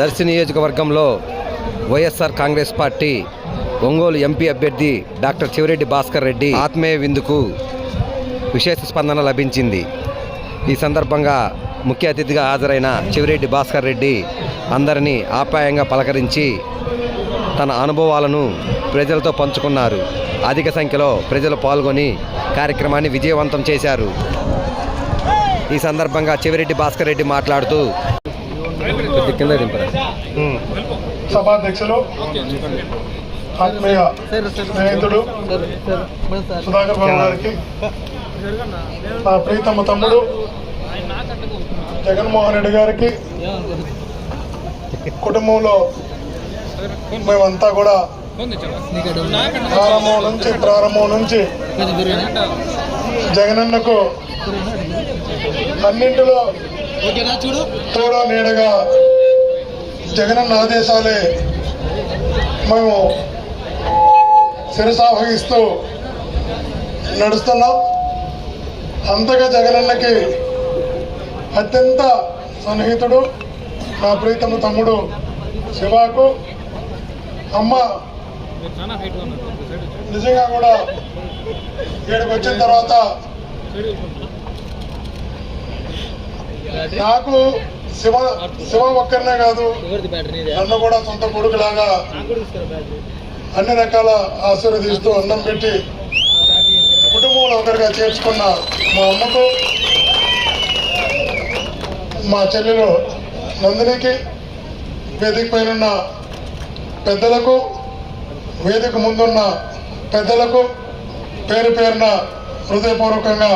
దర్శి నియోజకవర్గంలో YSR Congress party Ongole MP అభ్యర్థి doctor Chevireddy Bhaskar Reddy ఆత్మీయ విందుకు విశేష స్పందన లభించింది. ఈ సందర్భంగా ముఖ్య అతిథిగా హాజరైన చెవిరెడ్డి భాస్కర్ రెడ్డి అందరినీ ఆప్యాయంగా పలకరించి తన అనుభవాలను ప్రజలతో పంచుకున్నారు. అధిక సంఖ్యలో ప్రజలు పాల్గొని కార్యక్రమాన్ని విజయవంతం చేశారు. ఈ సందర్భంగా చెవిరెడ్డి భాస్కర్ రెడ్డి మాట్లాడుతూ సభాధ్యక్షులు ఆత్మీయ స్నేహితుడు సుధాకర్ బాబు గారికి, నా ప్రీతమ తమ్ముడు జగన్మోహన్ రెడ్డి గారికి, కుటుంబంలో మేమంతా కూడా ప్రారంభం నుంచి జగనన్నకు అన్నింటిలో తోడా నీడగా జగనన్న ఆదేశాలే మేము శిరసావహిస్తూ నడుస్తున్నాం. అంతగా జగనన్నకి అత్యంత సన్నిహితుడు నా ప్రీతమ తమ్ముడు శివాకు, అమ్మ నిజంగా కూడా ఇక్కడికి వచ్చిన తర్వాత నాకు శివ ఒక్కరినే కాదు, నన్ను కూడా సొంత కొడుకులాగా అన్ని రకాల ఆశీర్వదిస్తూ అన్నం పెట్టి కుటుంబంలో ఒకరిగా చేర్చుకున్న మా అమ్మకు, మా చెల్లెలు నందినికి, వేదిక పైన పెద్దలకు, వేదిక ముందున్న పెద్దలకు పేరు పేరున హృదయపూర్వకంగా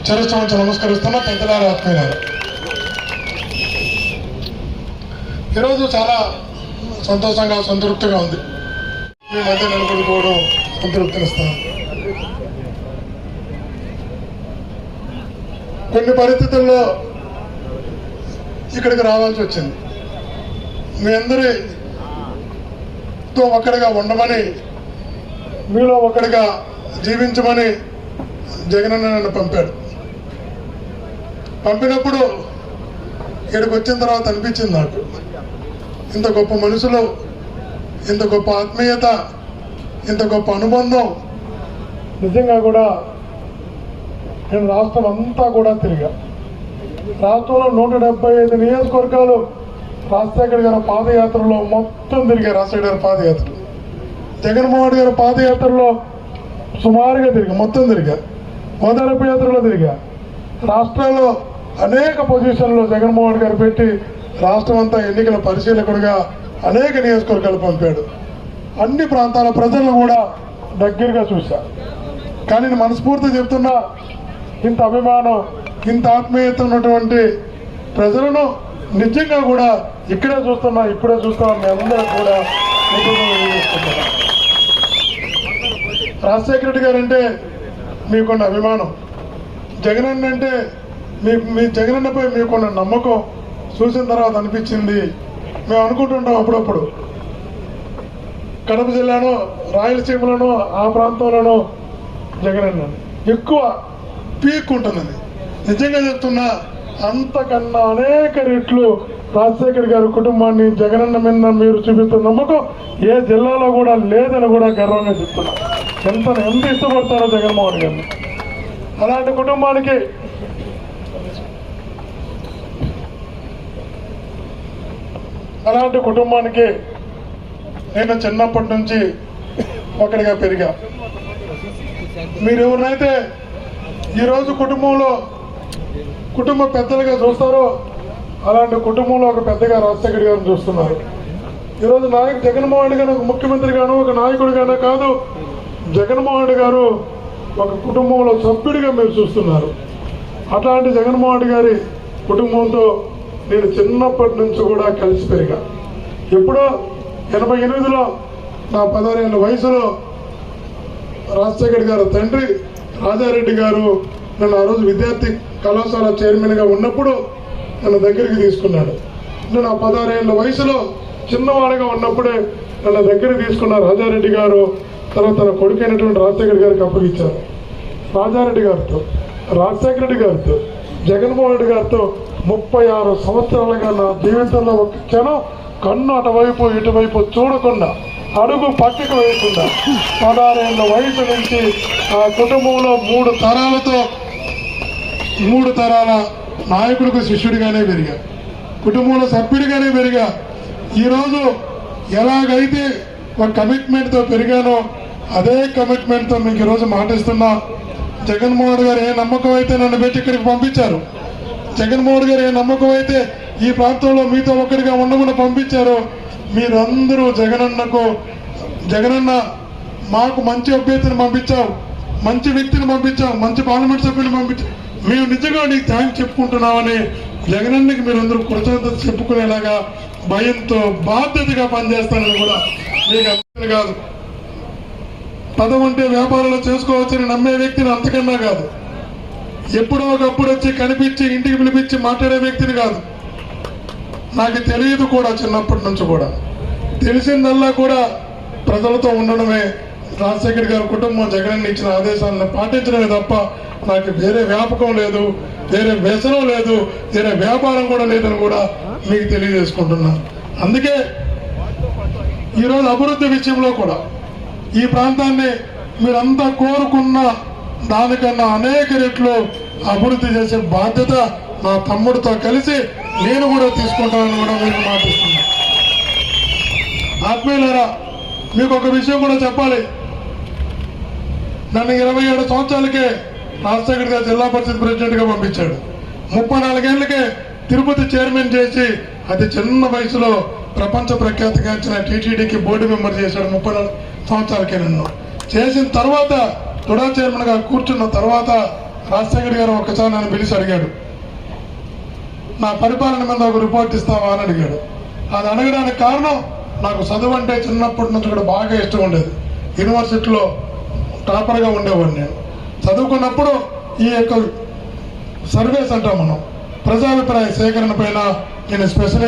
చరిత్ర నుంచి నమస్కరిస్తున్న పెద్దలారా, ఆత్మీయులారా. ఈరోజు చాలా సంతోషంగా సంతృప్తిగా ఉంది. మీ మధ్య నిలబడుకోవడం సంతృప్తినిస్తాను. కొన్ని పరిస్థితుల్లో ఇక్కడికి రావాల్సి వచ్చింది. మీ అందరితో ఒక్కడిగా ఉండమని, మీలో ఒకటిగా జీవించమని జగనన్న నన్ను పంపాడు. పంపినప్పుడు ఇక్కడికి వచ్చిన తర్వాత అనిపించింది నాకు, ఇంత గొప్ప మనుషులు, ఇంత గొప్ప ఆత్మీయత, ఇంత గొప్ప అనుబంధం. నిజంగా కూడా నేను రాష్ట్రం అంతా కూడా తిరిగా. రాష్ట్రంలో 175 నియోజకవర్గాలు రాజశేఖర్ గారి పాదయాత్రలో మొత్తం తిరిగారు. రాజశేఖర్ గారి పాదయాత్ర, జగన్మోహన్ గారి పాదయాత్రలో సుమారుగా మొత్తం తిరిగా. ఓదార్పు యాత్రలో తిరిగా. రాష్ట్రాల్లో అనేక పొజిషన్లో జగన్మోహన్ గారు పెట్టి రాష్ట్రం అంతా ఎన్నికల పరిశీలకుడిగా అనేక నియోజకవర్గాలు పంపాడు. అన్ని ప్రాంతాల ప్రజలను కూడా దగ్గరగా చూశా. కానీ నేను మనస్ఫూర్తి చెప్తున్నా, ఇంత అభిమానం, ఇంత ఆత్మీయత ఉన్నటువంటి ప్రజలను నిజంగా కూడా ఇక్కడే చూస్తున్నా, ఇప్పుడే చూస్తున్నా. మీ అందరూ కూడా రాజశేఖర రెడ్డి గారు అంటే మీకున్న అభిమానం, జగనన్న అంటే మీ జగనన్నపై మీకున్న నమ్మకం చూసిన తర్వాత అనిపించింది. మేము అనుకుంటుంటాం అప్పుడప్పుడు, కడప జిల్లాలో, రాయలసీమలోనో ఆ ప్రాంతంలోనో జగనన్న ఎక్కువ పీక్ ఉంటుందని. నిజంగా చెప్తున్నా, అంతకన్నా అనేక రెట్లు రాజశేఖర్ గారి కుటుంబాన్ని జగనన్న మీద మీరు చూపిస్తున్న నమ్మకం ఏ జిల్లాలో కూడా లేదని కూడా గర్వంగా చెప్తున్నా. ఎంత ఇష్టపడతారో జగన్మోహన్ గారిని. అలాంటి కుటుంబానికి నేను చిన్నప్పటి నుంచి ఒకటిగా పెరిగా. మీరు ఎవరినైతే ఈరోజు కుటుంబ పెద్దలుగా చూస్తారో అలాంటి కుటుంబంలో ఒక పెద్దగా రాజశేఖర్ గారిని చూస్తున్నారు. ఈరోజు జగన్మోహన్ రెడ్డి గారు ఒక ముఖ్యమంత్రిగానో ఒక నాయకుడిగానో కాదు, జగన్మోహన్ రెడ్డి గారు ఒక కుటుంబంలో సభ్యుడిగా మీరు చూస్తున్నారు. అట్లాంటి జగన్మోహన్ రెడ్డి గారి కుటుంబంతో నేను చిన్నప్పటి నుంచి కూడా కలిసి పెరిగా. ఎప్పుడో 88లో నా 16 ఏళ్ళ వయసులో రాజశేఖర్ గారు తండ్రి రాజారెడ్డి గారు నన్ను ఆ రోజు విద్యార్థి కళాశాల చైర్మన్గా ఉన్నప్పుడు నన్ను దగ్గరికి తీసుకున్నాడు. నేను ఆ 16 ఏళ్ళ వయసులో చిన్నవాడిగా ఉన్నప్పుడే నన్ను దగ్గరికి తీసుకున్న రాజారెడ్డి గారు తర్వాత తన కొడుకైనటువంటి రాజశేఖర్ గారికి అప్పగించారు. రాజారెడ్డి గారితో, రాజశేఖర రెడ్డి గారితో, జగన్మోహన్ రెడ్డి గారితో 36 సంవత్సరాలుగా నా జీవితంలో ఒక క్షణం కన్ను అటువైపు ఇటువైపు చూడకుండా, అడుగు పక్కకు వేయకుండా 16 ఏళ్ళ వయసు నుంచి ఆ కుటుంబంలో 3 తరాల నాయకుడికి శిష్యుడిగానే పెరిగా, కుటుంబంలో సభ్యుడిగానే పెరిగా. ఈరోజు ఎలాగైతే ఒక కమిట్మెంట్తో పెరిగానో అదే కమిట్మెంట్తో మీకు ఈరోజు మాటిస్తున్నా. జగన్మోహన్ గారు ఏ నమ్మకం అయితే నన్ను పెట్టి ఇక్కడికి పంపించారు, జగన్మోహన్ గారు ఏ నమ్మకం అయితే ఈ ప్రాంతంలో మీతో ఒక్కడిగా ఉండకుండా పంపించారో, మీరందరూ జగనన్న మాకు మంచి అభ్యర్థిని పంపించావు, మంచి వ్యక్తిని పంపించావు, మంచి పార్లమెంట్ సభ్యుని పంపించావు, మేము నిజంగా నీకు థ్యాంక్స్ చెప్పుకుంటున్నామని జగనన్నకి మీరందరూ కృతజ్ఞత చెప్పుకునేలాగా భయంతో బాధ్యతగా పనిచేస్తానని కూడా మీకు అర్థం కాదు. పదవుంటే వ్యాపారాలు చేసుకోవచ్చని నమ్మే వ్యక్తిని అంతకన్నా కాదు. ఎప్పుడో ఒకప్పుడు వచ్చి కనిపించి ఇంటికి పిలిపించి మాట్లాడే వ్యక్తిని కాదు. నాకు తెలియదు కూడా, చిన్నప్పటి నుంచి కూడా తెలిసిందల్లా కూడా ప్రజలతో ఉండడమే, రాజశేఖర్ గారి కుటుంబం జగనన్న ఇచ్చిన ఆదేశాలను పాటించడమే తప్ప నాకు వేరే వ్యాపకం లేదు, వేరే వ్యసనం లేదు, వేరే వ్యాపారం కూడా లేదని కూడా మీకు తెలియజేసుకుంటున్నా. అందుకే ఈరోజు అభివృద్ధి విషయంలో కూడా ఈ ప్రాంతాన్ని మీరంతా కోరుకున్న దానికన్నా అనేక రెట్లు అభివృద్ధి చేసే బాధ్యత నా తమ్ముడితో కలిసి నేను కూడా తీసుకుంటానని కూడా మీకు మాటిస్తున్నా. ఆత్మీయులారా, మీకు ఒక విషయం కూడా చెప్పాలి. నన్ను 27 సంవత్సరాలకే రాజశేఖర్ గారు జిల్లా పరిషత్ ప్రెసిడెంట్గా పంపించాడు. 34 ఏళ్ళకే తిరుపతి చైర్మన్ చేసి అతి చిన్న వయసులో ప్రపంచ ప్రఖ్యాతిగాంచిన టీటీడీకి బోర్డు మెంబర్ చేశాడు. 34 సంవత్సరాలకే నన్ను చేసిన తర్వాత తుడా చైర్మన్గా కూర్చున్న తర్వాత రాజశేఖర్ గారు ఒక్కసారి నన్ను పిలిచి అడిగాడు, నా పరిపాలన మీద ఒక రిపోర్ట్ ఇస్తావా అని అడిగాడు. అది అడగడానికి కారణం, నాకు చదువు అంటే చిన్నప్పటి నుంచి కూడా బాగా ఇష్టం ఉండేది. యూనివర్సిటీలో టాపర్గా ఉండేవాడిని. నేను చదువుకున్నప్పుడు ఈ యొక్క సర్వేస్ అంటాం మనం, ప్రజాభిప్రాయ సేకరణ పైన నేను స్పెషలైజ్